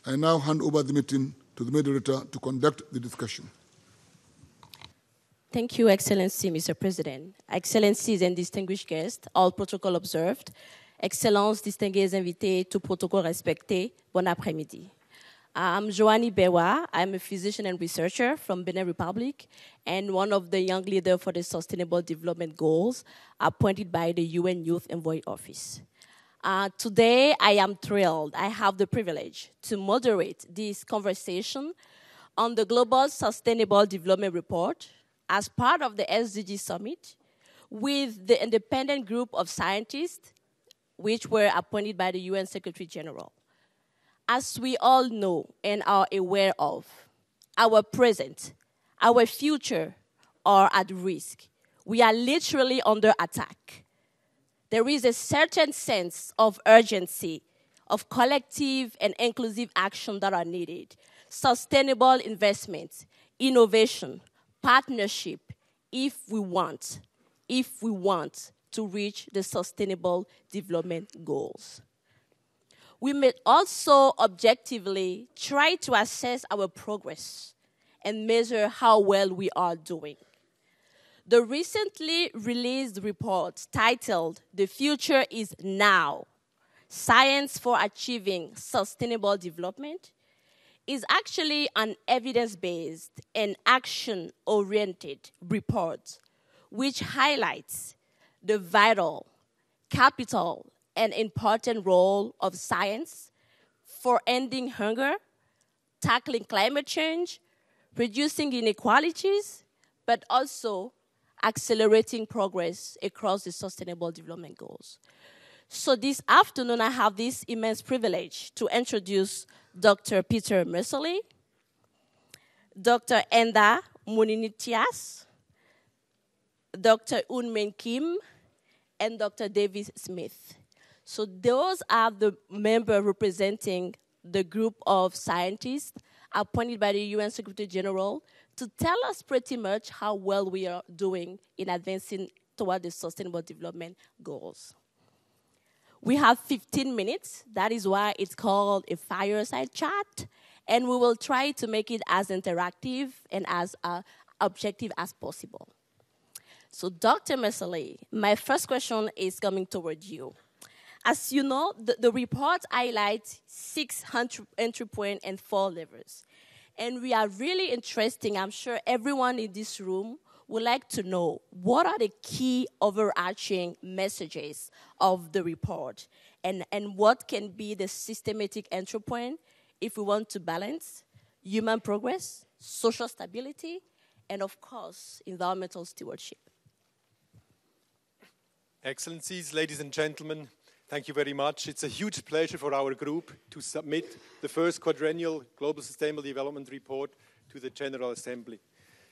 I now hand over the meeting to the moderator to conduct the discussion. Thank you, Excellency, Mr. President. Excellencies and distinguished guests, all protocol observed. Excellences, distingués invités, tout protocole respecté, bon après-midi. I'm Joanie Bewa. I'm a physician and researcher from Benin Republic and one of the young leaders for the Sustainable Development Goals appointed by the UN Youth Envoy Office. Today, I am thrilled. I have the privilege to moderate this conversation on the Global Sustainable Development Report as part of the SDG Summit with the independent group of scientists which were appointed by the UN Secretary General. As we all know and are aware of, our present, our future are at risk. We are literally under attack. There is a certain sense of urgency, of collective and inclusive action that are needed. Sustainable investment, innovation, partnership, if we want to reach the Sustainable Development Goals. We may also objectively try to assess our progress and measure how well we are doing. The recently released report titled "The Future is Now: Science for Achieving Sustainable Development" is actually an evidence-based and action-oriented report which highlights the vital, capital, and important role of science for ending hunger, tackling climate change, reducing inequalities, but also accelerating progress across the Sustainable Development Goals. So this afternoon, I have this immense privilege to introduce Dr. Peter Messerli, Dr. Enda Muninitias, Dr. Unmin Kim, and Dr. Davis Smith. So those are the members representing the group of scientists appointed by the UN Secretary General to tell us pretty much how well we are doing in advancing toward the Sustainable Development Goals. We have 15 minutes. That is why it's called a fireside chat. And we will try to make it as interactive and as objective as possible. So Dr. Messerli, my first question is coming toward you. As you know, the report highlights 6 entry points and 4 levers. And we are really interested. I'm sure everyone in this room would like to know what are the key overarching messages of the report and what can be the systematic entry point if we want to balance human progress, social stability, and of course, environmental stewardship. Excellencies, ladies and gentlemen, thank you very much. It's a huge pleasure for our group to submit the first quadrennial Global Sustainable Development Report to the General Assembly.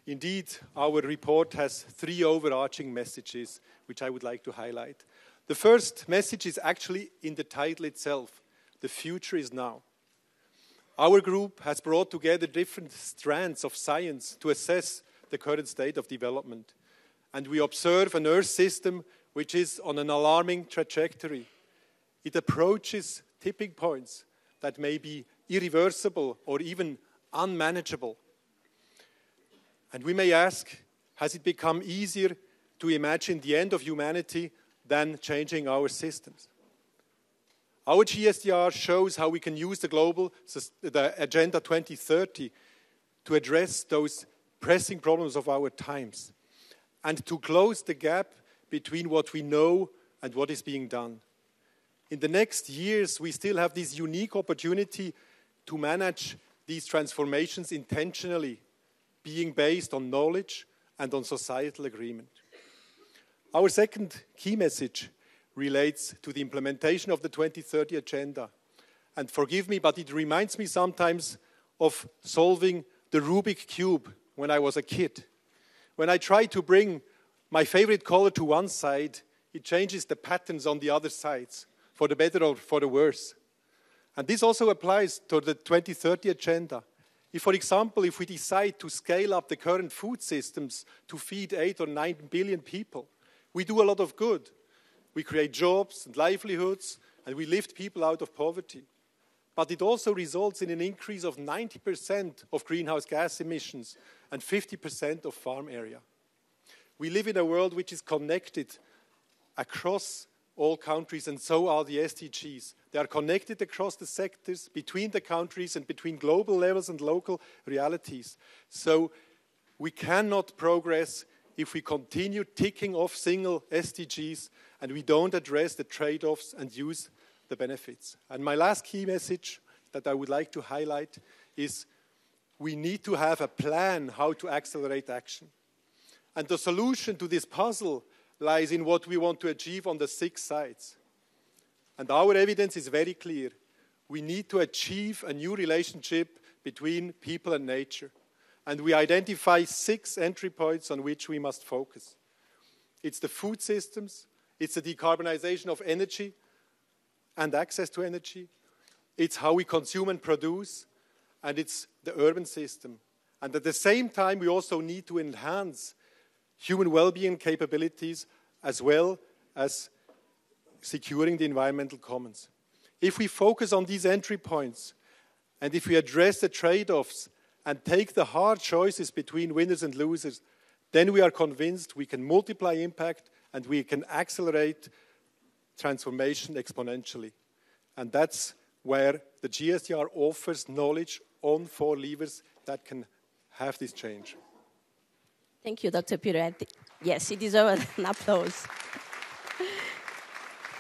Indeed, our report has 3 overarching messages, which I would like to highlight. The first message is actually in the title itself. The future is now. Our group has brought together different strands of science to assess the current state of development. And we observe an Earth system which is on an alarming trajectory. It approaches tipping points that may be irreversible or even unmanageable. And we may ask, has it become easier to imagine the end of humanity than changing our systems? Our GSDR shows how we can use the Agenda 2030 to address those pressing problems of our times and to close the gap between what we know and what is being done. In the next years, we still have this unique opportunity to manage these transformations intentionally, being based on knowledge and on societal agreement. Our second key message relates to the implementation of the 2030 Agenda. And forgive me, but it reminds me sometimes of solving the Rubik Cube when I was a kid. When I try to bring my favorite color to one side, it changes the patterns on the other sides, for the better or for the worse. And this also applies to the 2030 Agenda. If, for example, if we decide to scale up the current food systems to feed 8 or 9 billion people, we do a lot of good. We create jobs and livelihoods, and we lift people out of poverty. but it also results in an increase of 90% of greenhouse gas emissions and 50% of farm area. We live in a world which is connected across all countries, and so are the SDGs. They are connected across the sectors, between the countries, and between global levels and local realities. So we cannot progress if we continue ticking off single SDGs and we don't address the trade-offs and use the benefits. And my last key message that I would like to highlight is we need to have a plan how to accelerate action. And the solution to this puzzle lies in what we want to achieve on the 6 sides. And our evidence is very clear. We need to achieve a new relationship between people and nature. And we identify 6 entry points on which we must focus. It's the food systems, it's the decarbonization of energy and access to energy, it's how we consume and produce, and it's the urban system. And at the same time, we also need to enhance human well-being capabilities as well as securing the environmental commons. If we focus on these entry points and if we address the trade-offs and take the hard choices between winners and losers, then we are convinced we can multiply impact and we can accelerate transformation exponentially. And that's where the GSDR offers knowledge on 4 levers that can have this change. Thank you, Dr. Peter. Yes, he deserves an applause.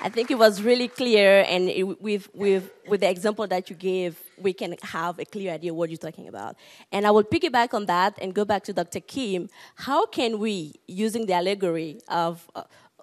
I think it was really clear, and with the example that you gave, we can have a clear idea what you're talking about. And I will piggyback on that and go back to Dr. Kim. How can we, using the allegory of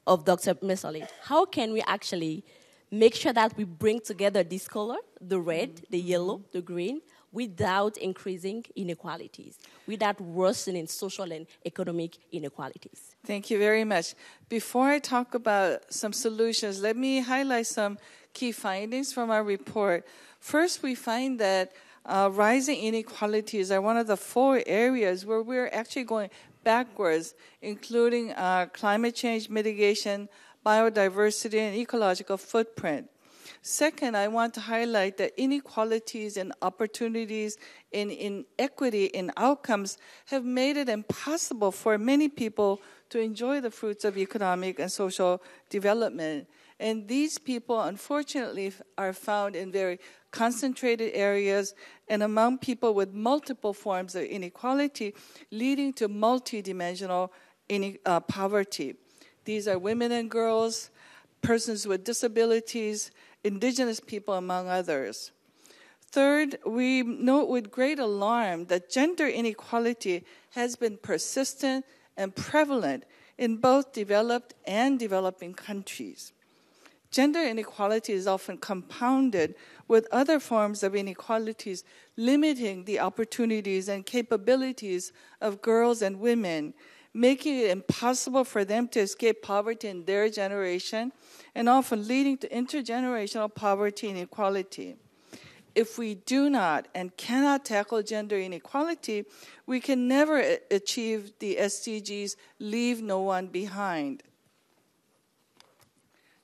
Dr. Messerli, how can we actually make sure that we bring together this color, the red, the yellow, the green, without increasing inequalities, without worsening social and economic inequalities? Thank you very much. Before I talk about some solutions, let me highlight some key findings from our report. First, we find that rising inequalities are one of the 4 areas where we're actually going backwards, including climate change mitigation, biodiversity, and ecological footprint. Second, I want to highlight that inequalities and opportunities in inequity in outcomes have made it impossible for many people to enjoy the fruits of economic and social development. And these people, unfortunately, are found in very concentrated areas and among people with multiple forms of inequality, leading to multidimensional poverty. These are women and girls, persons with disabilities, indigenous people, among others. Third, we note with great alarm that gender inequality has been persistent and prevalent in both developed and developing countries. Gender inequality is often compounded with other forms of inequalities, limiting the opportunities and capabilities of girls and women, making it impossible for them to escape poverty in their generation, and often leading to intergenerational poverty and inequality. If we do not and cannot tackle gender inequality, we can never achieve the SDGs, leave no one behind.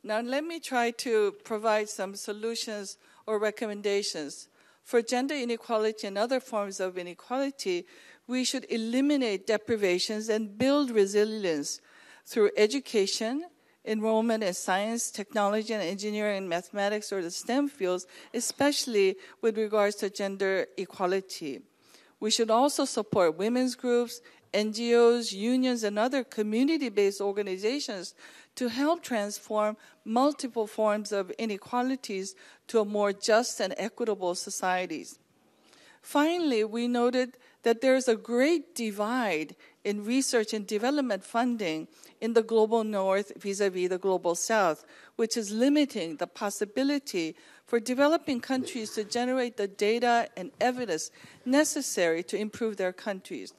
Now let me try to provide some solutions or recommendations. For gender inequality and other forms of inequality, we should eliminate deprivations and build resilience through education, enrollment in science, technology, and engineering and mathematics, or the STEM fields, especially with regards to gender equality. We should also support women's groups, NGOs, unions, and other community-based organizations to help transform multiple forms of inequalities to a more just and equitable societies. Finally, we noted that there's a great divide in research and development funding in the global north vis-a-vis the global south, which is limiting the possibility for developing countries to generate the data and evidence necessary to improve their countries.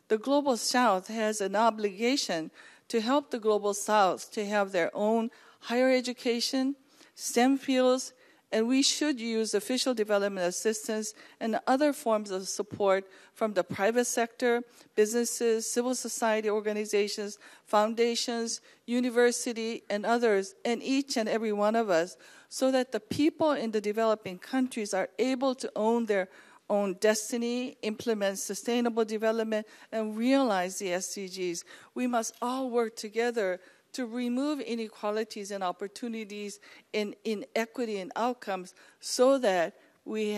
The global south has an obligation to help the global south to have their own higher education, STEM fields, and we should use official development assistance and other forms of support from the private sector, businesses, civil society organizations, foundations, university, and others, and each and every one of us, so that the people in the developing countries are able to own their own destiny, implement sustainable development, and realize the SDGs. We must all work together to remove inequalities and opportunities in inequity and outcomes so that we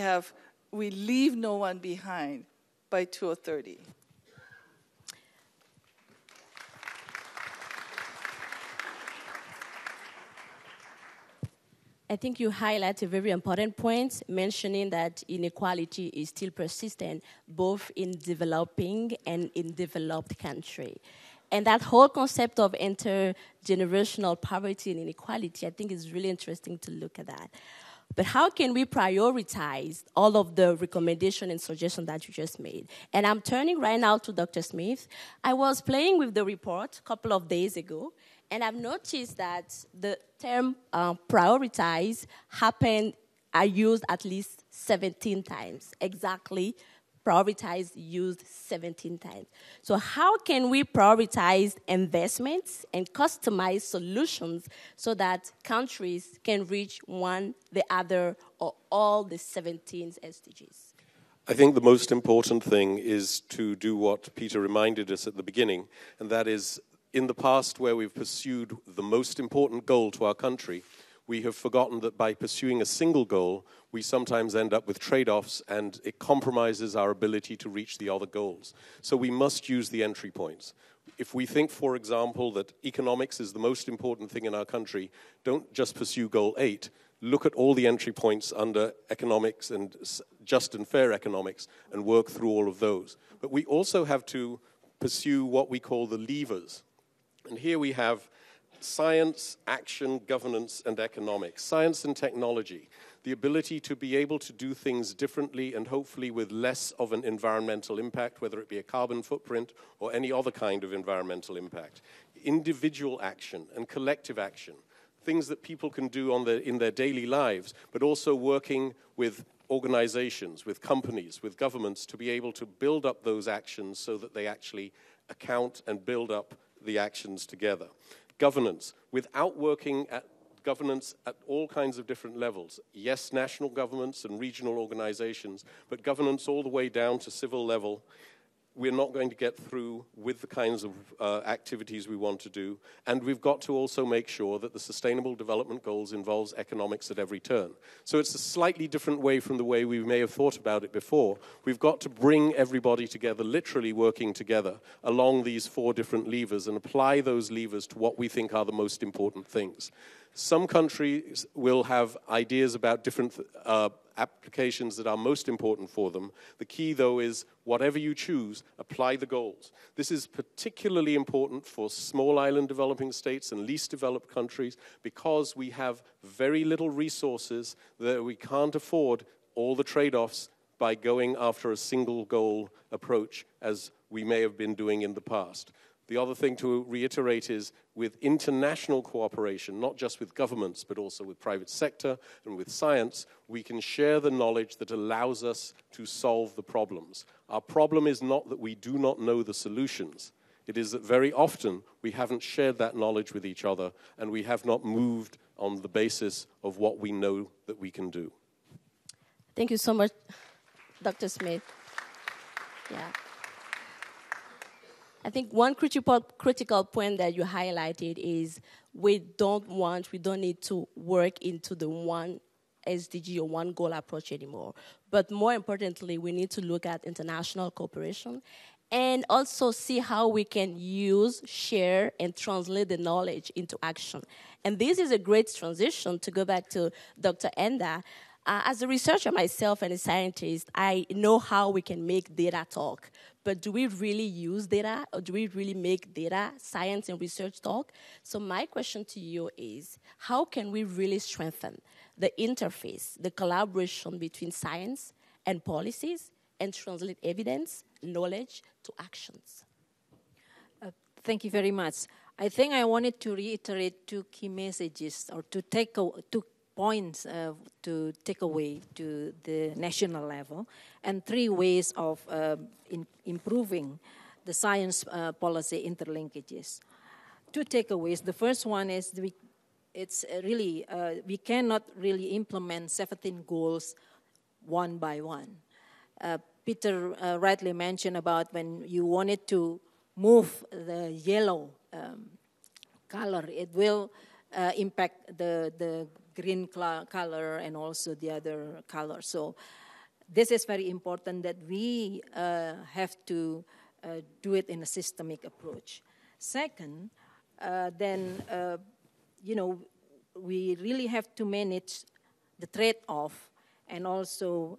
leave no one behind by 2030. I think you highlight a very important point, mentioning that inequality is still persistent, both in developing and in developed countries. And that whole concept of intergenerational poverty and inequality, I think is really interesting to look at that. But how can we prioritize all of the recommendations and suggestions that you just made? And I'm turning right now to Dr. Smith. I was playing with the report a couple of days ago, and I've noticed that the term prioritize are used at least 17 times. Exactly, prioritize used 17 times. So how can we prioritize investments and customize solutions so that countries can reach one, the other, or all the 17 SDGs? I think the most important thing is to do what Peter reminded us at the beginning, and that is, in the past, where we've pursued the most important goal to our country, we have forgotten that by pursuing a single goal, we sometimes end up with trade-offs, and it compromises our ability to reach the other goals. So we must use the entry points. If we think, for example, that economics is the most important thing in our country, don't just pursue goal 8. Look at all the entry points under economics and just and fair economics and work through all of those. But we also have to pursue what we call the levers. And here we have science, action, governance, and economics. Science and technology, the ability to be able to do things differently and hopefully with less of an environmental impact, whether it be a carbon footprint or any other kind of environmental impact. Individual action and collective action, things that people can do in their daily lives, but also working with organizations, with companies, with governments to be able to build up those actions so that they actually account and build up the actions together. Governance, without working at governance at all kinds of different levels. Yes, national governments and regional organizations, but governance all the way down to civil level, we're not going to get through with the kinds of activities we want to do. And we've got to also make sure that the Sustainable Development Goals involves economics at every turn. So it's a slightly different way from the way we may have thought about it before. We've got to bring everybody together, literally working together along these 4 different levers and apply those levers to what we think are the most important things. Some countries will have ideas about different applications that are most important for them. The key, though, is whatever you choose, apply the goals. This is particularly important for small island developing states and least developed countries because we have very little resources that we can't afford all the trade-offs by going after a single goal approach as we may have been doing in the past. The other thing to reiterate is with international cooperation, not just with governments, but also with private sector and with science, we can share the knowledge that allows us to solve the problems. Our problem is not that we do not know the solutions. It is that very often we haven't shared that knowledge with each other and we have not moved on the basis of what we know that we can do. Thank you so much, Dr. Smith. Yeah. I think one critical point that you highlighted is we don't need to work into the one SDG or one goal approach anymore. But more importantly, we need to look at international cooperation and also see how we can use, share, and translate the knowledge into action. And this is a great transition to go back to Dr. Enda. As a researcher myself and a scientist, I know how we can make data talk. But do we really use data, or do we really make data, science, and research talk? So my question to you is, how can we really strengthen the interface, the collaboration between science and policies, and translate evidence, knowledge, to actions? Thank you very much. I think I wanted to reiterate 2 key messages, or 2 points to take away to the national level, and 3 ways of improving the science policy interlinkages. 2 takeaways. The first one is it's really, we cannot really implement 17 goals one by one. Peter rightly mentioned about when you wanted to move the yellow color, it will impact the green color and also the other color. So this is very important that we have to do it in a systemic approach. Second, we really have to manage the trade-off and also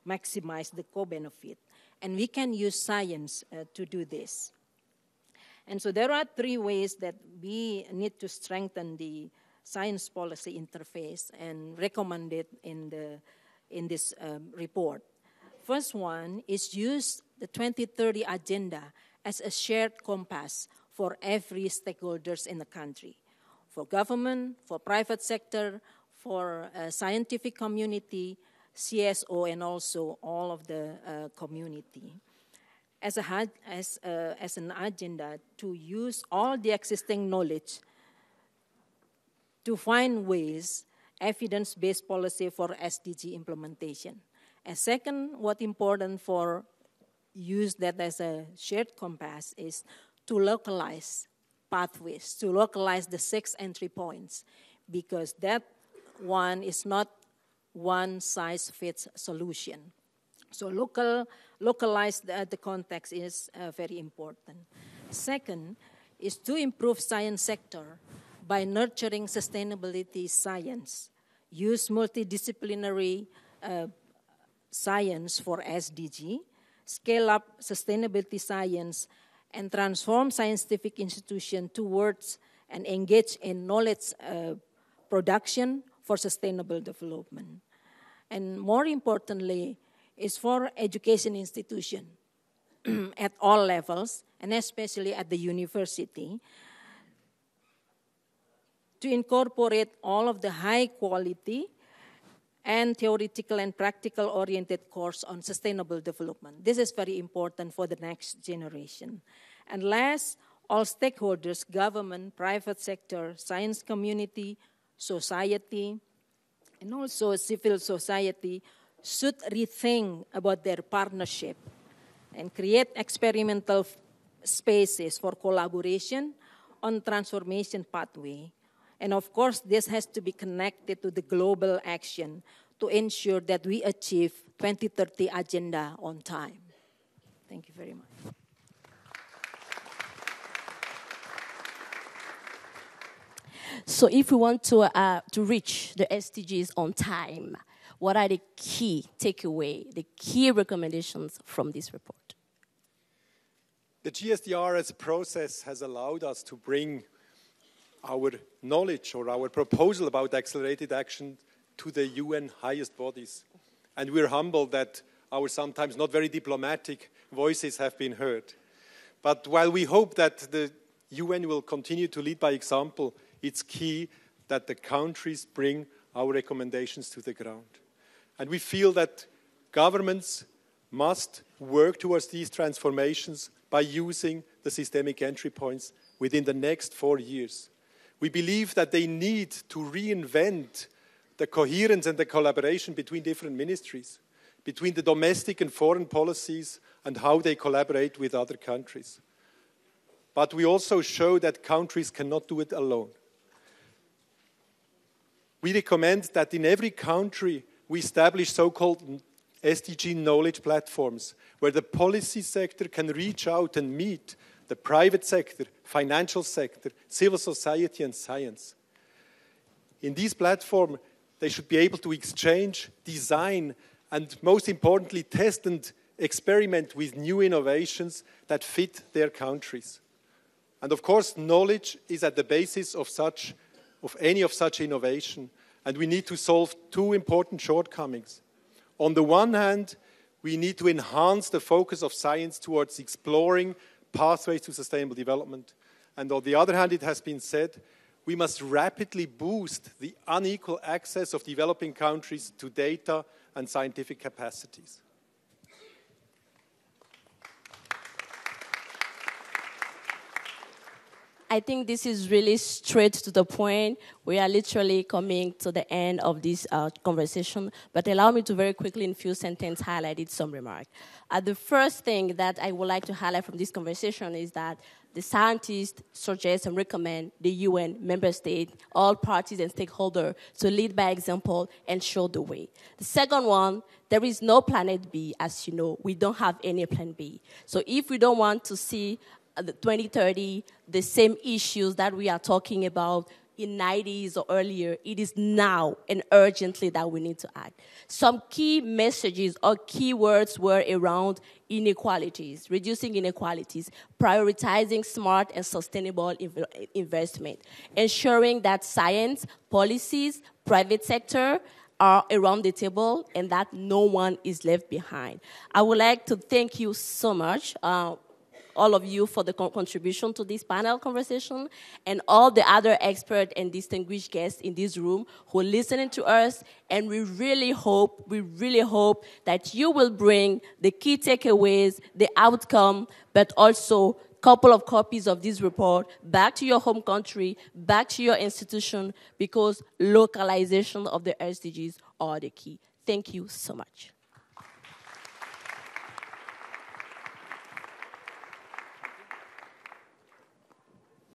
maximize the co-benefit. And we can use science to do this. And so there are 3 ways that we need to strengthen the science policy interface and recommend it in this report. First one is use the 2030 agenda as a shared compass for every stakeholders in the country, for government, for private sector, for scientific community, CSO, and also all of the community. As an agenda to use all the existing knowledge to find ways, evidence-based policy for SDG implementation. And second, what's important for use that as a shared compass is to localize pathways, to localize the 6 entry points, because that one is not one-size-fits solution. So localize the context is very important. Second is to improve science sector by nurturing sustainability science. Use multidisciplinary science for SDG, scale up sustainability science, and transform scientific institutions towards and engage in knowledge production for sustainable development. And more importantly, is for education institution at all levels, and especially at the university, to incorporate all of the high quality and theoretical and practical oriented course on sustainable development. This is very important for the next generation. And last, all stakeholders, government, private sector, science community, society, and also civil society should rethink about their partnership and create experimental spaces for collaboration on transformation pathway. And of course, this has to be connected to the global action to ensure that we achieve 2030 agenda on time. Thank you very much. So if we want to reach the SDGs on time, what are the key takeaway, the key recommendations from this report? The GSDR as a process has allowed us to bring our knowledge or our proposal about accelerated action to the UN highest bodies. And we're humbled that our sometimes not very diplomatic voices have been heard. But while we hope that the UN will continue to lead by example, it's key that the countries bring our recommendations to the ground. And we feel that governments must work towards these transformations by using the systemic entry points within the next 4 years. We believe that they need to reinvent the coherence and the collaboration between different ministries, between the domestic and foreign policies and how they collaborate with other countries. But we also show that countries cannot do it alone. We recommend that in every country we establish so-called SDG knowledge platforms where the policy sector can reach out and meet the private sector, financial sector, civil society, and science. In these platforms, they should be able to exchange, design, and most importantly, test and experiment with new innovations that fit their countries. And of course, knowledge is at the basis of any of such innovation, and we need to solve 2 important shortcomings. On the one hand, we need to enhance the focus of science towards exploring pathways to sustainable development. And on the other hand, it has been said, we must rapidly boost the unequal access of developing countries to data and scientific capacities. I think this is really straight to the point. We are literally coming to the end of this conversation, but allow me to very quickly, in a few sentences, highlight some remarks. The first thing that I would like to highlight from this conversation is that the scientists suggest and recommend the UN, member states, all parties and stakeholders to lead by example and show the way. The second one, there is no planet B, as you know. We don't have any plan B. So if we don't want to see 2030, the same issues that we are talking about in 90s or earlier, it is now and urgently that we need to act. Some key messages or key words were around inequalities, reducing inequalities, prioritizing smart and sustainable investment, ensuring that science, policies, private sector are around the table and that no one is left behind. I would like to thank you so much, all of you, for the contribution to this panel conversation, and all the other experts and distinguished guests in this room who are listening to us. And we really hope that you will bring the key takeaways, the outcome, but also a couple of copies of this report back to your home country, back to your institution, because localization of the SDGs are the key. Thank you so much.